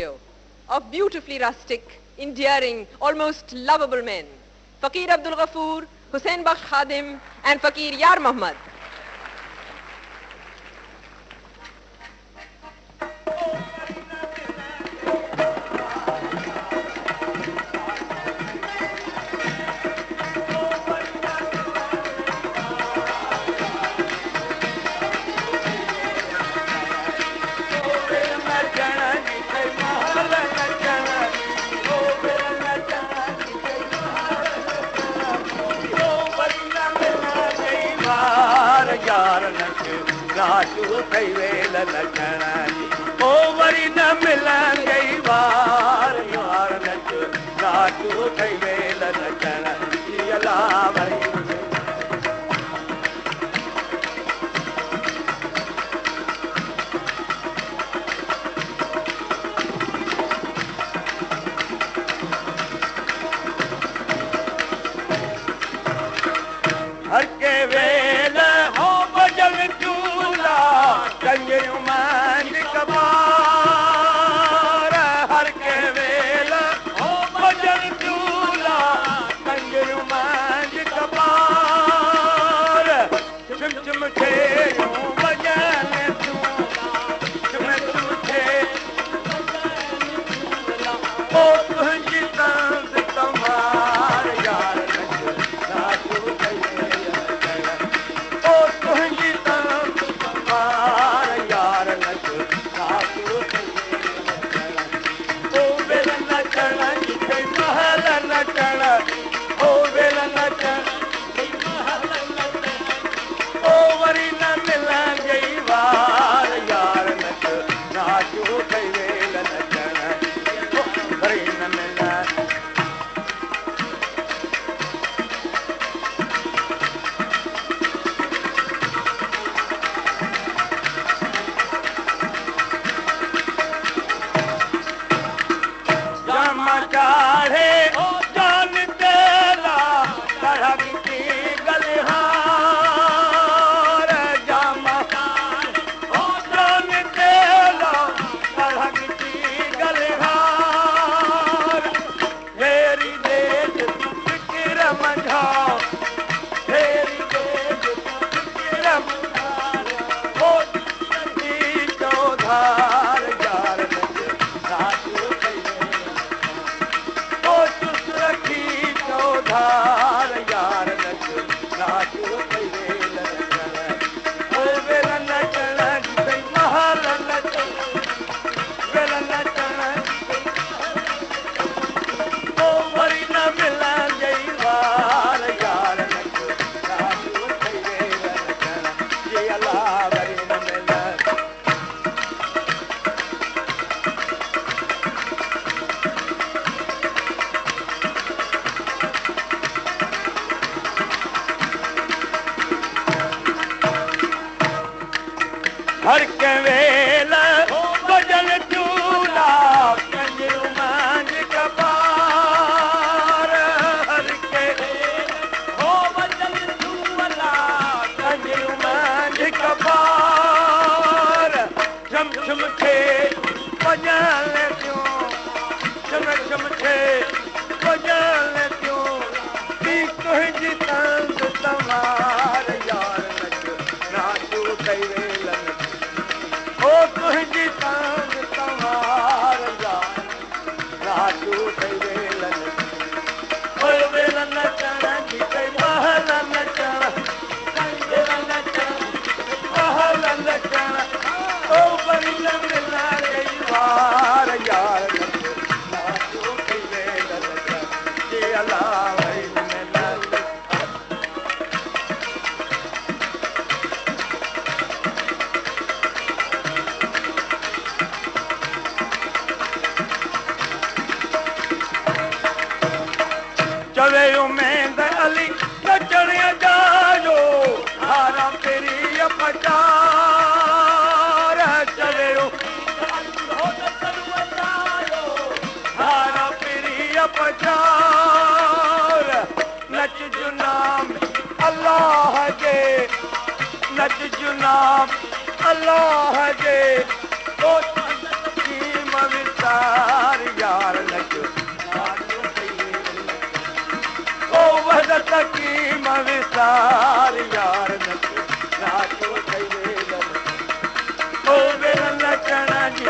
of beautifully rustic, endearing, almost lovable men, Faqir Abdul Ghafoor, Hussain Bakhsh Khadim, and Faqir Yar Muhammad. Raju कई वेल नचण ओ वरी न मिलंदे वार यार नच राजू कई वेल नचण अला वरी हर के वेल हो बजल चूला कंजरू मंज कबार हर के वेल हो बजल चूला कंजरू मंज कबार चुम चुम के बजल चूला चुम चुम के ओ तुझी तंज कमार यार राजू काढ़े ओ जान तेरा तरह की गलिहार जामा ओ जान तेरा तरह की गलिहार तेरी देश फिक्र मंझाओ तेरी देश फिक्र मंझाओ ओ चौधार यार राजू धार यार नच राजू कई वेल नचण ओ वेल नचण कई महल नचण वेल नचण ओ वरी न मिलंदे वार यार नच राजू कई वेल नचण जे अला वरी न मिलंदे हर के वेल हो बजल चूला कंजरू मंज कबार हर के हो बजल चूला कंजरू मंज कबार चम चम के बजल क्यों चम चम के बजल क्यों की तुझी तंज तमार यार नच राजू कई वेल ओ तुझी तंग तमार यार राजू कई वेल ओ वेल नचण जी कई महल नचण कंजर नचण महल नचण ओ वरी न मिलंदे वार यार राजू कई वेल नचण जे अला वरी न मिलंदे चवे उमेद अली नचणिया जायो हारा तेरी अपचार चवे हारा तेरी अपचार नच जुनाम अल्लाह जे नच जुनाम अल्लाह जे ओ की मविता विसार यार नच नाचो कई वेलन ओ वेलन नचण जी